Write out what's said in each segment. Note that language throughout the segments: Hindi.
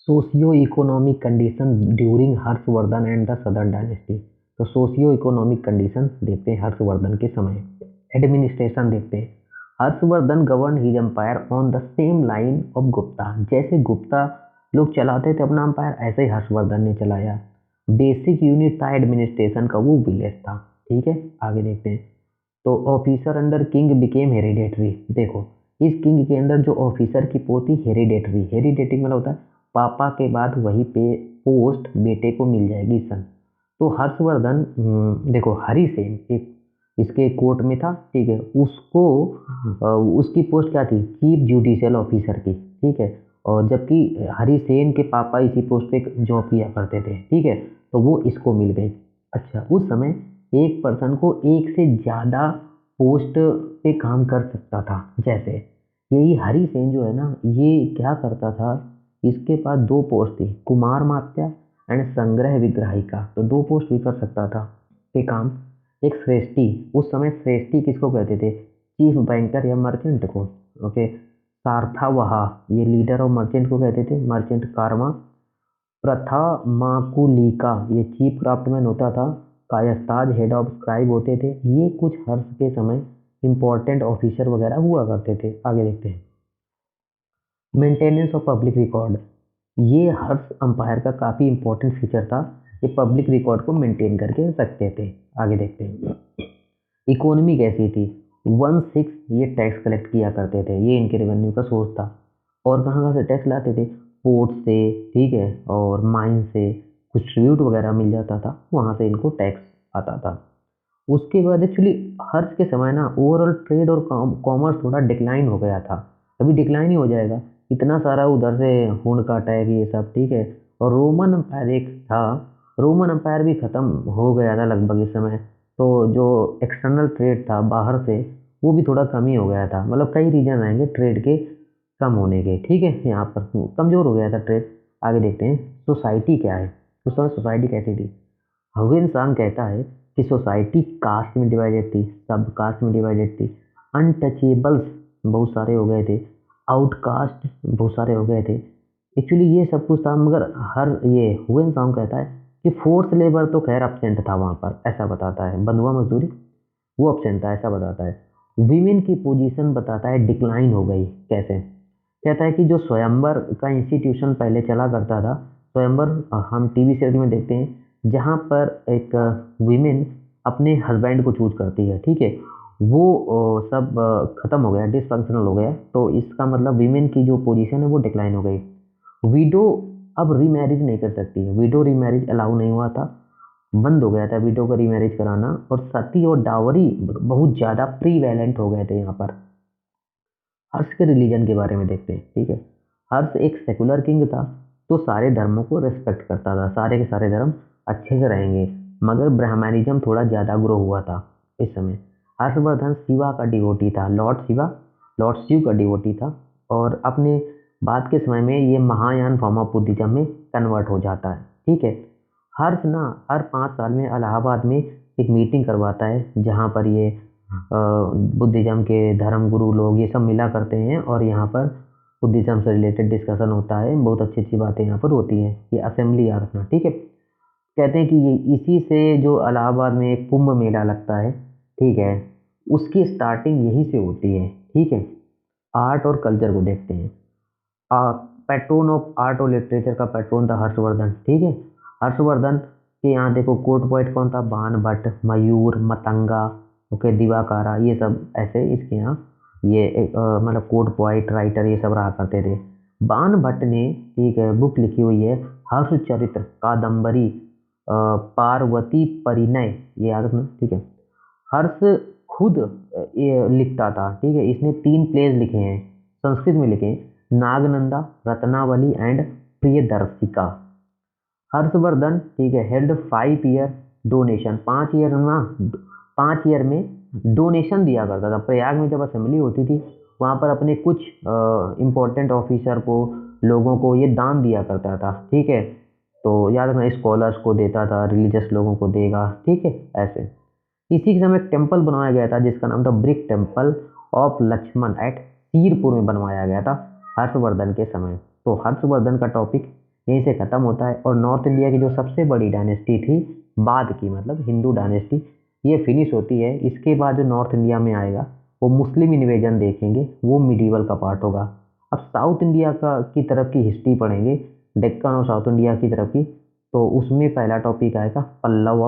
Socio economic condition during Harshvardhan and the southern dynasty. तो सोशियो इकोनॉमिक कंडीशन देखते हैं हर्षवर्धन के समय। एडमिनिस्ट्रेशन देखते हैं। Harshvardhan govern his empire on the same line of Gupta. जैसे गुप्ता लोग चलाते थे अपना एम्पायर, ऐसे ही हर्षवर्धन ने चलाया। बेसिक यूनिट था एडमिनिस्ट्रेशन का वो विलेज था। ठीक है, आगे देखते हैं। तो officer under king became hereditary. देखो, इस किंग के अंदर जो ऑफिसर की पोस्ट थी हेरिडेटरी। हेरिडेटरी मतलब होता है पापा के बाद वही पे पोस्ट बेटे को मिल जाएगी सन। तो हर्षवर्धन देखो हरिसेन एक इसके कोर्ट में था। ठीक है, उसको उसकी पोस्ट क्या थी, चीफ जुडिशियल ऑफिसर की। ठीक है, और जबकि हरिसेन के पापा इसी पोस्ट पे जॉब किया करते थे। ठीक है, तो वो इसको मिल गई। अच्छा, उस समय एक पर्सन को एक से ज़्यादा पोस्ट पे काम कर सकता था। जैसे यही हरिसेन जो है ना, ये क्या करता था, इसके पास दो पोस्ट थी, कुमार मात्या एंड संग्रह विग्राहिका। तो दो पोस्ट भी कर सकता था ये काम। एक श्रेष्ठी, उस समय श्रेष्ठी किसको कहते थे, चीफ बैंकर या मर्चेंट को। ओके, सार्थावहा ये लीडर ऑफ मर्चेंट को कहते थे, मर्चेंट कार्मा। प्रथा माकुलिका ये चीफ क्राफ्टमैन होता था। कायस्ताज हेड ऑफ स्क्राइब होते थे। ये कुछ हर्ष के समय इंपॉर्टेंट ऑफिसर वगैरह हुआ करते थे। आगे देखते हैं। मेंटेनेंस ऑफ पब्लिक रिकॉर्ड, ये हर्ष अंपायर का काफ़ी इंपॉर्टेंट फीचर था। ये पब्लिक रिकॉर्ड को मेंटेन करके रखते थे। आगे देखते हैं। इकोनॉमी कैसी थी, 1/6 ये टैक्स कलेक्ट किया करते थे, ये इनके रेवेन्यू का सोर्स था। और कहाँ कहाँ से टैक्स लाते थे, पोर्ट से, ठीक है, और माइन से कुछ ट्रिब्यूट वगैरह मिल जाता था, वहाँ से इनको टैक्स आता था। उसके बाद एक्चुअली हर्ष के समय ना ओवरऑल ट्रेड और कॉमर्स थोड़ा डिक्लाइन हो गया था। अभी डिक्लाइन ही हो जाएगा, इतना सारा उधर से हुन का टैग ये सब। ठीक है, और रोमन अम्पायर एक था, रोमन अम्पायर भी ख़त्म हो गया था लगभग इस समय। तो जो एक्सटर्नल ट्रेड था बाहर से, वो भी थोड़ा कम ही हो गया था। मतलब कई रीजन आएंगे ट्रेड के कम होने के। ठीक है, यहाँ पर कमज़ोर हो गया था ट्रेड। आगे देखते हैं। सोसाइटी क्या है, उस समय सोसाइटी कैसी थी। हविन सांग कहता है कि सोसाइटी कास्ट में डिवाइडेड थी, सब कास्ट में डिवाइडेड थी। अनटचेबल्स बहुत सारे हो गए थे, आउटकास्ट बहुत सारे हो गए थे। एक्चुअली ये सब कुछ था, मगर हर ये हुएन सांग कहता है कि फोर्थ लेबर तो खैर अपसेंट था वहाँ पर, ऐसा बताता है। बंधुआ मजदूरी वो अपसेंट था, ऐसा बताता है। वीमेन की पोजीशन बताता है डिक्लाइन हो गई। कैसे, कहता है कि जो स्वयंवर का इंस्टीट्यूशन पहले चला करता था, स्वयंवर हम टीवी सीरियल में देखते हैं जहाँ पर एक वीमेन अपने हस्बैंड को चूज करती है। ठीक है, वो सब खत्म हो गया, डिसफंक्शनल हो गया। तो इसका मतलब वीमेन की जो पोजीशन है वो डिक्लाइन हो गई। विडो अब रीमैरिज नहीं कर सकती है, विडो रीमैरिज अलाउ नहीं हुआ था, बंद हो गया था विडो का रीमैरिज कराना। और सती और डावरी बहुत ज़्यादा प्रीवैलेंट हो गए थे यहाँ पर। हर्ष के रिलीजन के बारे में देखते हैं। ठीक है, हर्ष एक सेकुलर किंग था, तो सारे धर्मों को रिस्पेक्ट करता था, सारे के सारे धर्म अच्छे से रहेंगे। मगर ब्राह्मणिज्म थोड़ा ज़्यादा ग्रो हुआ था इस समय। हर्षवर्धन शिवा का डिवोटी था, लॉर्ड शिवा, लॉर्ड शिव का डिवोटी था। और अपने बाद के समय में ये महायान फॉर्म ऑफ बुद्धिज्म में कन्वर्ट हो जाता है। ठीक है, हर्ष ना हर 5 साल में इलाहाबाद में एक मीटिंग करवाता है, जहाँ पर ये बुद्धिज्म के धर्म गुरु लोग ये सब मिला करते हैं, और यहाँ पर बुद्धिज्म से रिलेटेड डिस्कशन होता है। बहुत अच्छी अच्छी बातें यहाँ पर होती हैं। ये असेंबली याद रखना। ठीक है, कहते हैं कि ये इसी से जो इलाहाबाद में एक कुंभ मेला लगता है, ठीक है, उसकी स्टार्टिंग यहीं से होती है। ठीक है, आर्ट और कल्चर को देखते हैं। पैट्रोन ऑफ आर्ट और लिटरेचर का पैट्रोन था हर्षवर्धन। ठीक है, हर्षवर्धन के यहाँ देखो कोर्ट पोइट कौन था, बाण भट्ट, मयूर, मतंगा, ओके, दिवाकारा, ये सब ऐसे इसके यहाँ ये मतलब कोर्ट पोइट राइटर ये सब रहा करते थे। बाण भट्ट ने, ठीक है, बुक लिखी हुई है हर्ष चरित्र, कादम्बरी, पार्वती परिणय, ये याद रखना। ठीक है, हर्ष खुद ये लिखता था। ठीक है, इसने 3 प्लेज लिखे हैं, संस्कृत में लिखे हैं, नागनंदा, रत्नावली एंड प्रियदर्शिका। हर्षवर्धन, ठीक है, हेल्ड 5 ईयर डोनेशन, 5 ईयर ना, 5 ईयर में डोनेशन दिया करता था। प्रयाग में जब असेंबली होती थी, वहाँ पर अपने कुछ इम्पोर्टेंट ऑफिसर को, लोगों को ये दान दिया करता था। ठीक है, तो याद रखना, स्कॉलर्स को देता था, रिलीजियस लोगों को देगा। ठीक है, ऐसे इसी के समय एक टेम्पल बनवाया गया था जिसका नाम था brick temple of Lakshman at Sirpur में बनवाया गया था हर्षवर्धन के समय। तो हर्षवर्धन का टॉपिक यहीं से ख़त्म होता है। और नॉर्थ इंडिया की जो सबसे बड़ी डायनेस्टी थी बाद की, मतलब हिंदू डायनेस्टी, ये फिनिश होती है। इसके बाद जो नॉर्थ इंडिया में आएगा वो मुस्लिम इन्वेजन देखेंगे, वो मिडीवल का पार्ट होगा। अब साउथ इंडिया का की तरफ की हिस्ट्री पढ़ेंगे, डेक्कन और साउथ इंडिया की तरफ की, तो उसमें पहला टॉपिक आएगा पल्लव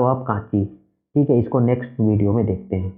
ऑफ कांची। ठीक है, इसको नेक्स्ट वीडियो में देखते हैं।